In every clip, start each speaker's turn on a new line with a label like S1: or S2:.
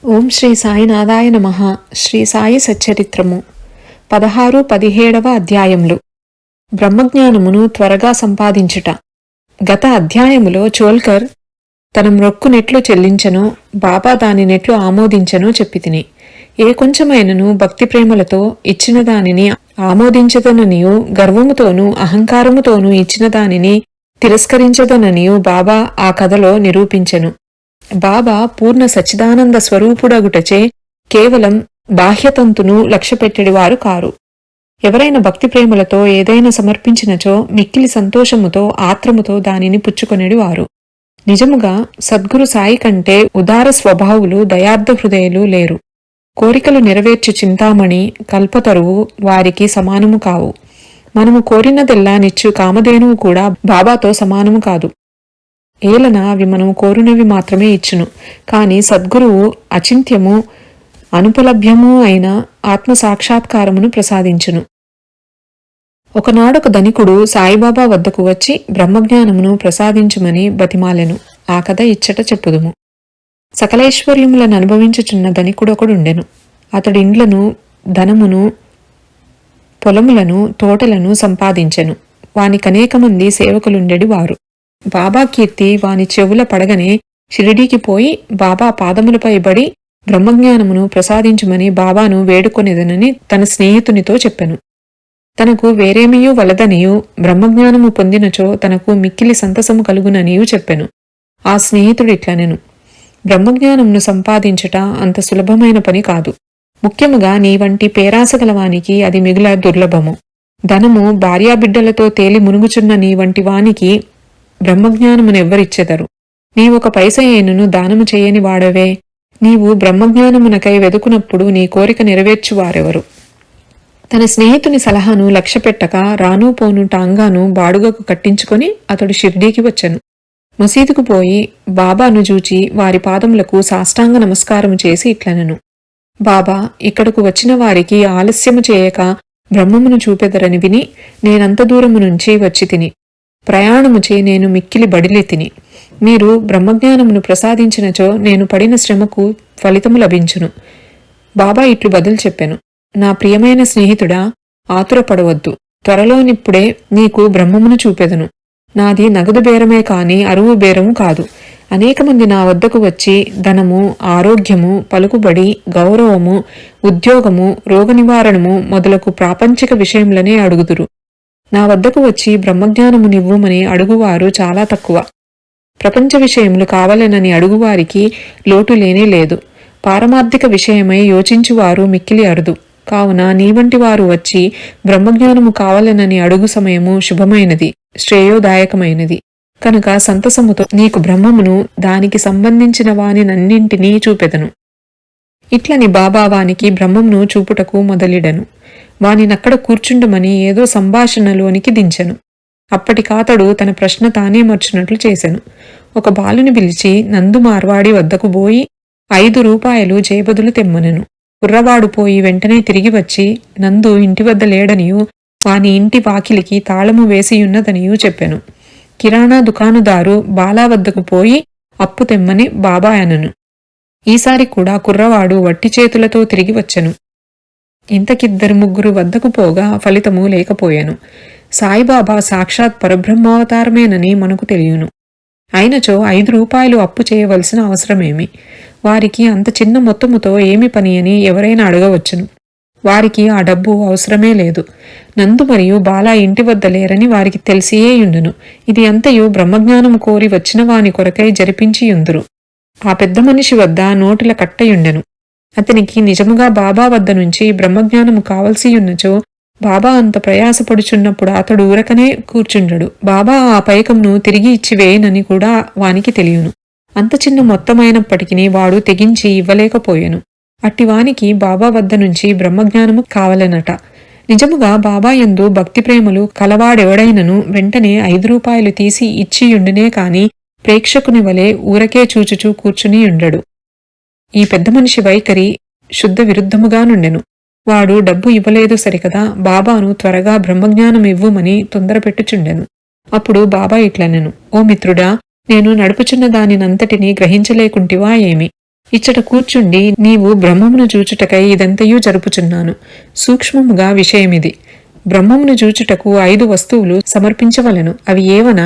S1: ఓం శ్రీ సాయినాథాయ నమః. శ్రీ సాయి సచ్చరిత్రము 16-17 అధ్యాయములు. బ్రహ్మజ్ఞానమును త్వరగా సంపాదించుట. గత అధ్యాయములో చోల్కర్ తన మ్రొక్కునెట్లు చెల్లించనో, బాబా దానినెట్లు ఆమోదించనో చెప్పితిని. ఏ కొంచెమైనను భక్తి ప్రేమలతో ఇచ్చిన దానిని ఆమోదించదననియు, గర్వముతోనూ అహంకారముతోనూ ఇచ్చిన దానిని తిరస్కరించదననియు బాబా ఆ కథలో నిరూపించెను. బాబా పూర్ణ సచ్చిదానంద స్వరూపుడగుటచే కేవలం బాహ్యతంతును లక్ష్యపెట్టెడివారు కారు. ఎవరైనా భక్తి ప్రేమలతో ఏదైనా సమర్పించినచో మిక్కిలి సంతోషముతో ఆత్రముతో దానిని పుచ్చుకొనెడివారు. నిజముగా సద్గురు సాయి కంటే ఉదార స్వభావులు దయార్థ హృదయులు లేరు. కోరికలు నెరవేర్చు చింతామణి కల్పతరువు వారికి సమానము కావు. మనము కోరినదెల్లా నిచ్చు కామధేనువు కూడా బాబాతో సమానము కాదు. ఏలన అవి మనము కోరునవి మాత్రమే ఇచ్చును. కాని సద్గురువు అచింత్యము అనుపలభ్యము అయిన ఆత్మసాక్షాత్కారమును ప్రసాదించును. ఒకనాడొక ధనికుడు సాయిబాబా వద్దకు వచ్చి బ్రహ్మజ్ఞానమును ప్రసాదించుమని బతిమాలెను. ఆ కథ ఇచ్చట చెప్పుదుము. సకలైశ్వర్యములను అనుభవించుచున్న ధనికుడొకడుండెను. అతడి ఇండ్లను, ధనమును, పొలములను, తోటలను సంపాదించెను. వానికనేక మంది సేవకులుండెడి వారు. బాబా కీర్తి వాని చెవుల పడగనే షిరిడీకి పోయి బాబా పాదములపై బడి బ్రహ్మజ్ఞానమును ప్రసాదించుమని బాబాను వేడుకొనేదనని తన స్నేహితునితో చెప్పెను. తనకు వేరేమియూ వలదనియూ, బ్రహ్మజ్ఞానము పొందినచో తనకు మిక్కిలి సంతసము కలుగుననియూ చెప్పెను. ఆ స్నేహితుడిట్లనెను, బ్రహ్మజ్ఞానమును సంపాదించుట అంత సులభమైన పని కాదు. ముఖ్యముగా నీ వంటి పేరాసగలవానికి అది మిగుల దుర్లభము. ధనము, భార్యాబిడ్డలతో తేలి మునుగుచున్న నీ వంటి వానికి బ్రహ్మజ్ఞానమునెవ్వరిచ్చెదరు? నీవొక పైసయేనును దానము చేయని వాడవే. నీవు బ్రహ్మజ్ఞానమునకై వెదుకునప్పుడు నీ కోరిక నెరవేర్చువారెవరు? తన స్నేహితుని సలహాను లక్ష్యపెట్టక రాను పోను టాంగాను బాడుగకు కట్టించుకొని అతడు షిర్డీకి వచ్చెను. మసీదుకు పోయి బాబాను చూచి వారి పాదములకు సాష్టాంగ నమస్కారము చేసి ఇట్లనెను, బాబా, ఇక్కడకు వచ్చిన వారికి ఆలస్యము చేయక బ్రహ్మమును చూపెదరని విని నేనంత దూరము నుంచి వచ్చి తిని. ప్రయాణముచే నేను మిక్కిలి బడిలెతిని. మీరు బ్రహ్మజ్ఞానమును ప్రసాదించినచో నేను పడిన శ్రమకు ఫలితము లభించును. బాబా ఇట్లు బదులు చెప్పెను, నా ప్రియమైన స్నేహితుడా, ఆతురపడవద్దు. త్వరలోనిప్పుడే నీకు బ్రహ్మమును చూపెదను. నాది నగదు బేరమే కాని అరువు బేరము కాదు. అనేక మంది నా వద్దకు వచ్చి ధనము, ఆరోగ్యము, పలుకుబడి, గౌరవము, ఉద్యోగము, రోగ నివారణము మొదలగు ప్రాపంచిక విషయములనే అడుగుదురు. నా వద్దకు వచ్చి బ్రహ్మజ్ఞానము నివ్వుమని అడుగువారు చాలా తక్కువ. ప్రపంచ విషయములు కావాలనని అడుగువారికి లోటు లేనే లేదు. పారమార్థిక విషయమై యోచించువారు మిక్కిలి అరుదు. కావున నీవంటి వారు వచ్చి బ్రహ్మజ్ఞానము కావాలనని అడుగు సమయము శుభమైనది, శ్రేయోదాయకమైనది. కనుక సంతసముతో నీకు బ్రహ్మమును, దానికి సంబంధించిన వానినన్నింటినీ చూపెదను. ఇట్లని బాబా వానికి బ్రహ్మమును చూపుటకు మొదలిడెను. వానినక్కడ కూర్చుండమని ఏదో సంభాషణలోనికి దించెను. అప్పటికాతడు తన ప్రశ్న తానే మర్చినట్లు చేసెను. ఒక బాలుని పిలిచి నందు మార్వాడి వద్దకు పోయి 5 రూపాయలు జేబదులు తెమ్మనెను. కుర్రవాడు పోయి వెంటనే తిరిగి వచ్చి నందు ఇంటి వద్ద లేడనియూ, వాని ఇంటి వాకిలికి తాళము వేసియున్నదనియూ చెప్పెను. కిరాణా దుకానుదారు బాలా వద్దకు పోయి అప్పు తెమ్మని బాబా అనెను. ఈసారి కూడా కుర్రవాడు వట్టి చేతులతో తిరిగి వచ్చెను. ఇంతకిద్దరు ముగ్గురు వద్దకు పోగా ఫలితము లేకపోయెను. సాయిబాబా సాక్షాత్ పరబ్రహ్మావతారమేనని మనకు తెలియను. అయినచో 5 రూపాయలు అప్పు చేయవలసిన అవసరమేమి? వారికి అంత చిన్న మొత్తముతో ఏమి పని అని ఎవరైనా అడగవచ్చును. వారికి ఆ డబ్బు అవసరమే లేదు. నందు మరియు బాలా ఇంటి వద్ద లేరని వారికి తెలిసియేయుండును. ఇది అంతయు బ్రహ్మజ్ఞానము కోరి వచ్చిన వాని కొరకై జరిపించియుందురు. ఆ పెద్ద మనిషి వద్ద నోటిల కట్టయుండెను. అతనికి నిజముగా బాబా వద్ద నుంచి బ్రహ్మజ్ఞానము కావలసియున్నచో బాబా అంత ప్రయాసపడుచున్నప్పుడు అతడు ఊరకనే కూర్చుండడు. బాబా ఆ పైకంను తిరిగి ఇచ్చి వేయనని కూడా వానికి తెలియను. అంత చిన్న మొత్తమైనప్పటికీ వాడు తెగించి ఇవ్వలేకపోయెను. అట్టివానికి బాబా వద్ద నుంచి బ్రహ్మజ్ఞానము కావలెనట. నిజముగా బాబా యందు భక్తి ప్రేమలు కలవాడెవడైనను వెంటనే 5 రూపాయలు తీసి ఇచ్చియుండునే కాని ప్రేక్షకుని వలె ఊరకే చూచుచూ కూర్చునియుండడు. ఈ పెద్ద మనిషి వైఖరి శుద్ధ విరుద్ధముగానుండెను. వాడు డబ్బు ఇవ్వలేదు సరికదా, బాబాను త్వరగా బ్రహ్మజ్ఞానం ఇవ్వుమని తొందరపెట్టుచుండెను. అప్పుడు బాబా ఇట్లనెను, ఓ మిత్రుడా, నేను నడుపుచున్న దానినంతటినీ గ్రహించలేకుంటివా ఏమి? ఇచ్చట కూర్చుండి నీవు బ్రహ్మమును చూచుటకై ఇదంతయూ జరుపుచున్నాను. సూక్ష్మముగా విషయమిది. బ్రహ్మమును చూచుటకు 5 వస్తువులు సమర్పించవలెను. అవి ఏవన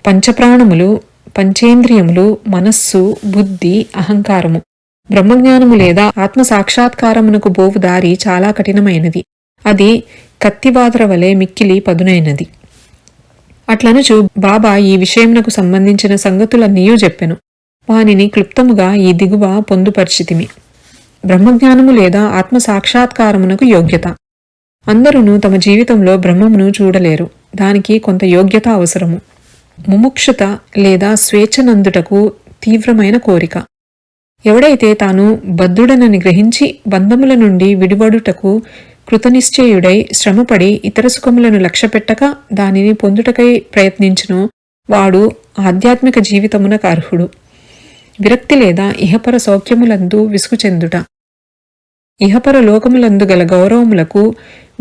S1: పంచప్రాణములు, పంచేంద్రియములు, మనస్సు, బుద్ధి, అహంకారము. బ్రహ్మజ్ఞానము లేదా ఆత్మ సాక్షాత్కారమునకు బోవు దారి చాలా కఠినమైనది. అది కత్తివాదర వలె మిక్కిలి పదునైనది. అట్లనుచు బాబా ఈ విషయమునకు సంబంధించిన సంగతులన్నీయూ చెప్పెను. వానిని క్లుప్తముగా ఈ దిగువ పొందుపరిచితిమి. బ్రహ్మజ్ఞానము లేదా ఆత్మ సాక్షాత్కారమునకు యోగ్యత. అందరూ తమ జీవితంలో బ్రహ్మమును చూడలేరు. దానికి కొంత యోగ్యత అవసరము. ముముక్షుత లేదా స్వేచ్ఛనందుటకు తీవ్రమైన కోరిక. ఎవడైతే తాను బద్ధుడనని గ్రహించి బంధముల నుండి విడివడుటకు కృతనిశ్చయుడై శ్రమపడి ఇతర సుఖములను లక్ష్యపెట్టక దానిని పొందుటకై ప్రయత్నించును వాడు ఆధ్యాత్మిక జీవితమునకు అర్హుడు. విరక్తి లేదా ఇహపర సౌఖ్యములందు విసుగు చెందుట. ఇహపర లోకములందు గల గౌరవములకు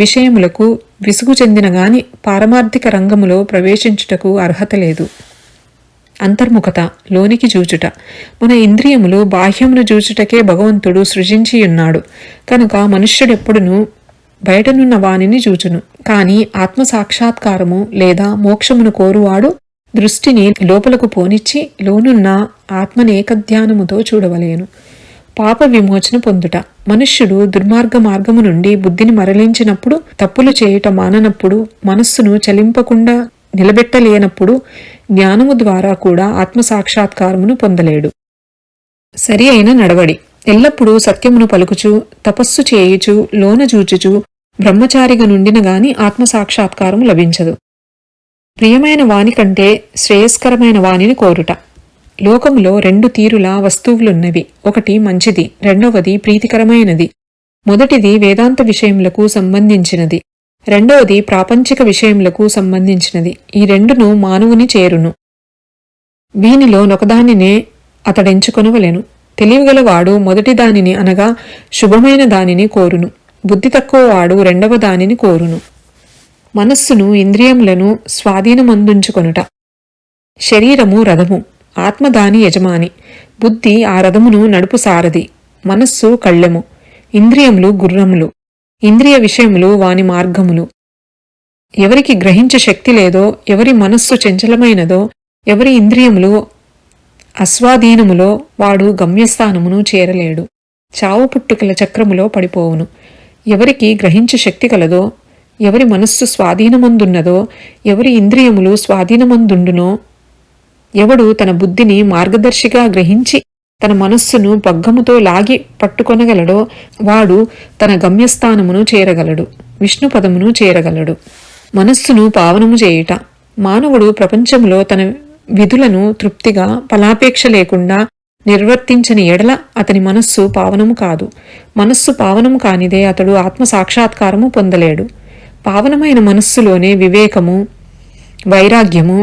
S1: విషయములకు విసుగు చెందినగాని పారమార్థిక రంగములో ప్రవేశించుటకు అర్హత లేదు. అంతర్ముఖత, లోనికి చూచుట. మన ఇంద్రియములు బాహ్యమును చూచుటకే భగవంతుడు సృజించియున్నాడు కనుక మనుష్యుడెప్పుడునూ బయటనున్న వానిని చూచును. కాని ఆత్మ సాక్షాత్కారము లేదా మోక్షమును కోరువాడు దృష్టిని లోపలకు పోనిచ్చి లోనున్న ఆత్మనేకధ్యానముతో చూడవలేను. పాప విమోచన పొందుట. మనుష్యుడు దుర్మార్గ మార్గము నుండి బుద్ధిని మరలించినప్పుడు, తప్పులు చేయుట మాననప్పుడు, మనస్సును చలింపకుండా నిలబెట్టలేనప్పుడు జ్ఞానము ద్వారా కూడా ఆత్మసాక్షాత్కారమును పొందలేడు. సరి అయిన నడవడి. ఎల్లప్పుడూ సత్యమును పలుకుచు, తపస్సు చేయుచు, లోన జూచుచు బ్రహ్మచారిగా నుండిన గాని ఆత్మసాక్షాత్కారము లభించదు. ప్రియమైన వాని కంటే శ్రేయస్కరమైన వానిని కోరుట. లోకములో 2 తీరుల వస్తువులున్నవి. ఒకటి మంచిది, రెండవది ప్రీతికరమైనది. మొదటిది వేదాంత విషయములకు సంబంధించినది, రెండవది ప్రాపంచిక విషయములకు సంబంధించినది. ఈ రెండును మానవుని చేరును. వీనిలో నొకదానినే అతడెంచుకొనవలెను. తెలివిగలవాడు మొదటి దానిని అనగా శుభమైన దానిని కోరును. బుద్ధి తక్కువవాడు రెండవ దానిని కోరును. మనస్సును ఇంద్రియములను స్వాధీనమందుంచుకొనుట. శరీరము రథము, ఆత్మ దాని యజమాని. బుద్ధి ఆ రథమును నడుపు సారథి. మనస్సు కళ్ళెము, ఇంద్రియములు గుర్రములు. ఇంద్రియ విషయములు వాని మార్గములు. ఎవరికి గ్రహించే శక్తి లేదో, ఎవరి మనస్సు చంచలమైనదో, ఎవరి ఇంద్రియములు అస్వాధీనములో వాడు గమ్యస్థానమును చేరలేడు. చావు పుట్టుకల చక్రములో పడిపోవును. ఎవరికి గ్రహించే శక్తి కలదో, ఎవరి మనస్సు స్వాధీనమందున్నదో, ఎవరి ఇంద్రియములు స్వాధీనమందుండునో, ఎవడు తన బుద్ధిని మార్గదర్శిగా గ్రహించి తన మనస్సును పగ్గముతో లాగి పట్టుకొనగలడో వాడు తన గమ్యస్థానమును చేరగలడు, విష్ణుపదమును చేరగలడు. మనస్సును పావనము చేయుట. మానవుడు ప్రపంచంలో తన విధులను తృప్తిగా ఫలాపేక్ష లేకుండా నిర్వర్తించని ఎడల అతని మనస్సు పావనము కాదు. మనస్సు పావనము కానిదే అతడు ఆత్మ సాక్షాత్కారము పొందలేడు. పావనమైన మనస్సులోనే వివేకము, వైరాగ్యము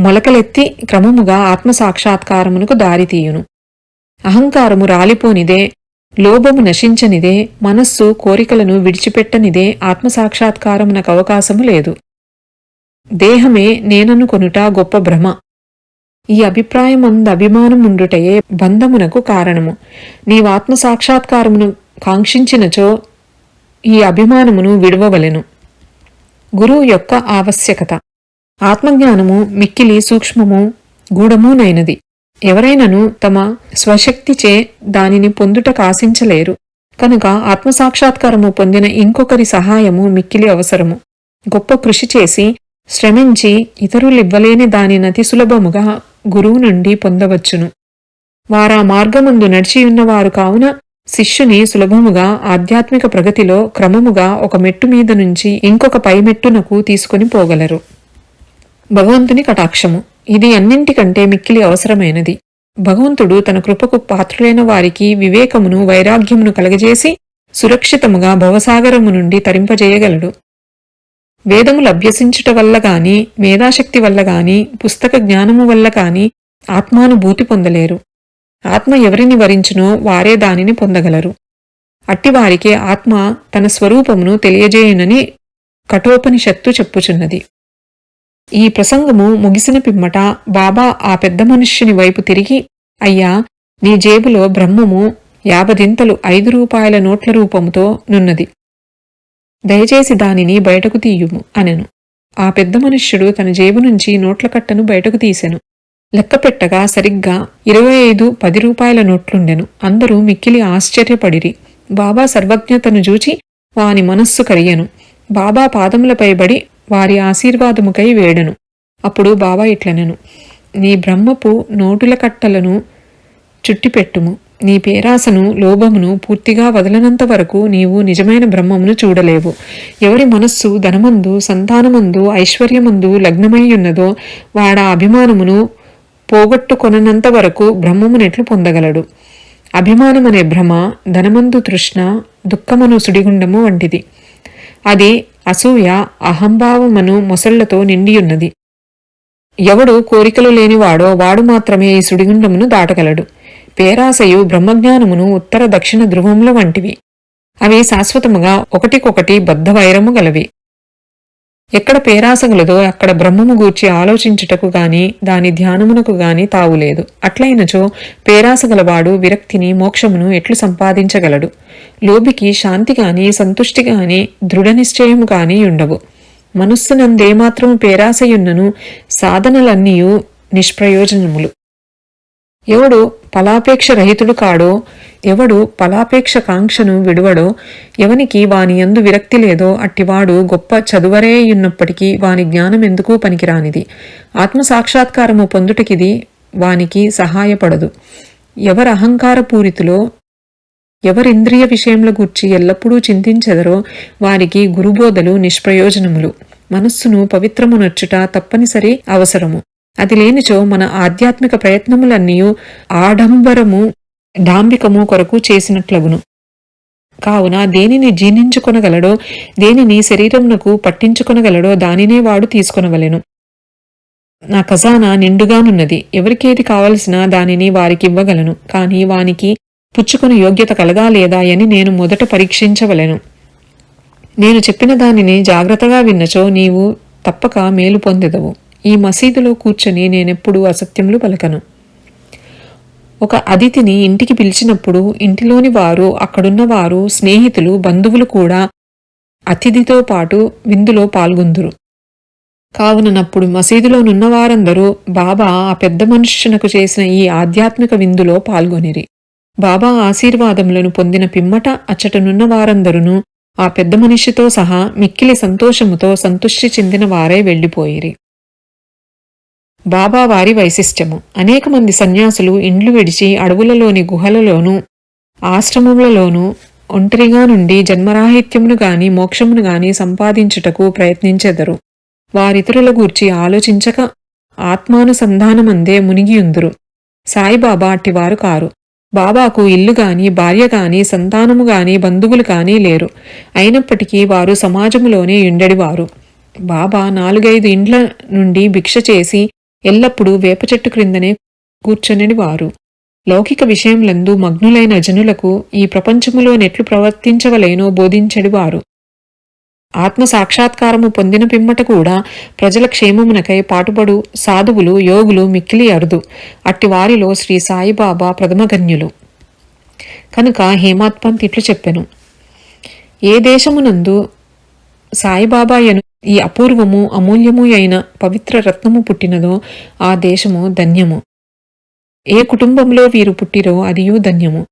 S1: మొలకలెత్తి క్రమముగా ఆత్మ సాక్షాత్కారమునకు దారితీయును. అహంకారము రాలిపోనిదే, లోభము నశించనిదే, మనస్సు కోరికలను విడిచిపెట్టనిదే ఆత్మసాక్షాత్కారమునకు అవకాశము లేదు. దేహమే నేననుకొనుట గొప్ప భ్రమ. ఈ అభిప్రాయమంద అభిమానముండుటయే బంధమునకు కారణము. నీవాత్మసాక్షాత్కారమును కాంక్షించినచో ఈ అభిమానమును విడువవలెను. గురువు యొక్క ఆవశ్యకత. ఆత్మజ్ఞానము మిక్కిలి సూక్ష్మము గూఢమునైనది. ఎవరైనను తమ స్వశక్తిచే దానిని పొందుటకాశించలేరు. కనుక ఆత్మసాక్షాత్కారము పొందిన ఇంకొకరి సహాయము మిక్కిలి అవసరము. గొప్ప కృషి చేసి శ్రమించి ఇతరులివ్వలేని దానినతి సులభముగా గురువు నుండి పొందవచ్చును. వారా మార్గమందు నడిచియున్నవారు కావున శిష్యుని సులభముగా ఆధ్యాత్మిక ప్రగతిలో క్రమముగా ఒక మెట్టు మీద నుంచి ఇంకొక పైమెట్టునకు తీసుకొని పోగలరు. భగవంతుని కటాక్షము. ఇది అన్నింటికంటే మిక్కిలి అవసరమైనది. భగవంతుడు తన కృపకు పాత్రులైన వారికి వివేకమును వైరాగ్యమును కలగజేసి సురక్షితముగా భవసాగరము నుండి తరింపజేయగలడు. వేదములు అభ్యసించుట వల్ల గాని, మేధాశక్తి వల్ల గాని, పుస్తక జ్ఞానము వల్ల కాని ఆత్మానుభూతి పొందలేరు. ఆత్మ ఎవరిని వరించునో వారే దానిని పొందగలరు. అట్టివారికే ఆత్మ తన స్వరూపమును తెలియజేయునని కఠోపనిషత్తు చెప్పుచున్నది. ఈ ప్రసంగము ముగిసిన పిమ్మట బాబా ఆ పెద్ద మనుష్యుని వైపు తిరిగి, అయ్యా, నీ జేబులో బ్రహ్మము 50 5 రూపాయల నోట్ల రూపముతో నున్నది. దయచేసి దానిని బయటకు తీయుము అనెను. ఆ పెద్ద మనుష్యుడు తన జేబు నుంచి నోట్ల కట్టను బయటకు తీసెను. లెక్కపెట్టగా సరిగ్గా 25 10 రూపాయల నోట్లుండెను. అందరూ మిక్కిలి ఆశ్చర్యపడిరి. బాబా సర్వజ్ఞతను జూచి వాని మనస్సు కరియెను. బాబా పాదములపై బడి వారి ఆశీర్వాదముకై వేడెను. అప్పుడు బాబా ఇట్లనెను, నీ బ్రహ్మపు నోటుల కట్టలను చుట్టిపెట్టుము. నీ పేరాసను లోభమును పూర్తిగా వదలనంత వరకు నీవు నిజమైన బ్రహ్మమును చూడలేవు. ఎవరి మనస్సు ధనమందు, సంతానమందు, ఐశ్వర్యమందు లగ్నమయ్యున్నదో వాడ అభిమానమును పోగొట్టుకొనంత వరకు బ్రహ్మమునెట్లు పొందగలడు. అభిమానమనే భ్రమ ధనమందు తృష్ణ, దుఃఖమను సుడిగుండము వంటిది. అది అసూయ, అహంభావమను మొసళ్లతో నిండియున్నది. ఎవడు కోరికలు లేనివాడో వాడు మాత్రమే ఈ సుడిగుండమును దాటగలడు. పేరాశయు బ్రహ్మజ్ఞానమును ఉత్తర దక్షిణ ధ్రువముల వంటివి. అవి శాశ్వతముగా ఒకటికొకటి బద్ధవైరము గలవి. ఎక్కడ పేరాసగలదో అక్కడ బ్రహ్మము గూర్చి ఆలోచించుటకు గాని దాని ధ్యానమునకు గాని తావులేదు. అట్లయినచో పేరాసగలవాడు విరక్తిని, మోక్షమును ఎట్లు సంపాదించగలడు? లోబికి శాంతి గాని, సంతుష్టి గాని, దృఢ నిశ్చయము గాని ఉండవు. మనస్సునందేమాత్రము పేరాసయున్నను సాధనలన్నీయు నిష్ప్రయోజనములు. ఎవడు ఫలాపేక్ష రహితుడు కాడో, ఎవడు ఫలాపేక్ష కాంక్షను విడువడో, ఎవనికి వాని యందు విరక్తి లేదో అట్టివాడు గొప్ప చదువరేయున్నప్పటికీ వాని జ్ఞానం ఎందుకు పనికిరానిది. ఆత్మసాక్షాత్కారము పొందుటకిది వానికి సహాయపడదు. ఎవరు అహంకారపూరితులో, ఎవరింద్రియ విషయముల గూర్చి ఎల్లప్పుడూ చింతించెదరో వారికి గురుబోధలు నిష్ప్రయోజనములు. మనస్సును పవిత్రమునొచ్చుట తప్పనిసరి అవసరము. అది లేనిచో మన ఆధ్యాత్మిక ప్రయత్నములన్నీయు ఆడంబరము, డాంబికము కొరకు చేసినట్లగును. కావున దేనిని జీర్ణించుకొనగలడో, దేనిని శరీరమునకు పట్టించుకొనగలడో దానినే వాడు తీసుకొనవలెను. నా ఖజానా నిండుగానున్నది. ఎవరికేది కావలసిన దానిని వారికివ్వగలను. కాని వానికి పుచ్చుకొని యోగ్యత కలదా లేదా అని నేను మొదట పరీక్షించవలెను. నేను చెప్పిన దానిని జాగ్రత్తగా విన్నచో నీవు తప్పక మేలు పొందెదవు. ఈ మసీదులో కూర్చొని నేనెప్పుడూ అసత్యములు పలకను. ఒక అతిథిని ఇంటికి పిలిచినప్పుడు ఇంటిలోని వారు, అక్కడున్న వారు, స్నేహితులు, బంధువులు కూడా అతిథితో పాటు విందులో పాల్గొందురు. కావునప్పుడు మసీదులోనున్న వారందరూ బాబా ఆ పెద్ద మనుష్యునకు చేసిన ఈ ఆధ్యాత్మిక విందులో పాల్గొనిరి. బాబా ఆశీర్వాదములను పొందిన పిమ్మట అచ్చటనున్న వారందరూ ఆ పెద్ద మనిషితో సహా మిక్కిలి సంతోషముతో సంతుష్టి చెందిన వారై వెళ్లిపోయిరి. బాబా వారి వైశిష్ట్యము. అనేక మంది సన్యాసులు ఇండ్లు విడిచి అడవులలోని గుహలలోనూ ఆశ్రమములలోనూ ఒంటరిగా నుండి జన్మరాహిత్యమును గాని మోక్షమును గాని సంపాదించుటకు ప్రయత్నించెదరు. వారితరుల గూర్చి ఆలోచించక ఆత్మానుసంధానమందే మునిగియుందురు. సాయిబాబా అట్టివారు కారు. బాబాకు ఇల్లు గాని, భార్య గాని, సంతానము గాని, బంధువులు గాని లేరు. అయినప్పటికీ వారు సమాజములోనే యుండెడివారు. బాబా 4-5 ఇండ్ల నుండి భిక్ష చేసి ఎల్లప్పుడూ వేప చెట్టు క్రిందనే కూర్చొనివారు. లౌకిక విషయములందు మగ్నులైన జనులకు ఈ ప్రపంచములో నెట్లు ప్రవర్తించవలేనో బోధించెడివారు. ఆత్మ సాక్షాత్కారము పొందిన పిమ్మట కూడా ప్రజల క్షేమమునకై పాటుపడు సాధువులు, యోగులు మిక్కిలి అరుదు. అట్టి వారిలో శ్రీ సాయిబాబా ప్రథమగణ్యులు. కనుక హేమాత్ పంత్ ఇట్లు చెప్పెను, ఏ దేశమునందు సాయిబాబాయను ఈ అపూర్వము, అమూల్యము అయిన పవిత్ర రత్నము పుట్టినదో ఆ దేశము ధన్యము. ఏ కుటుంబంలో వీరు పుట్టిరో అదియూ ధన్యము.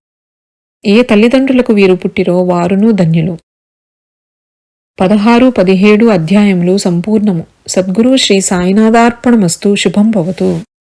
S1: ఏ తల్లిదండ్రులకు వీరు పుట్టిరో వారును ధన్యులు. 16-17 అధ్యాయములు సంపూర్ణము. సద్గురు శ్రీ సాయినాథార్పణమస్తు. శుభం భవతు.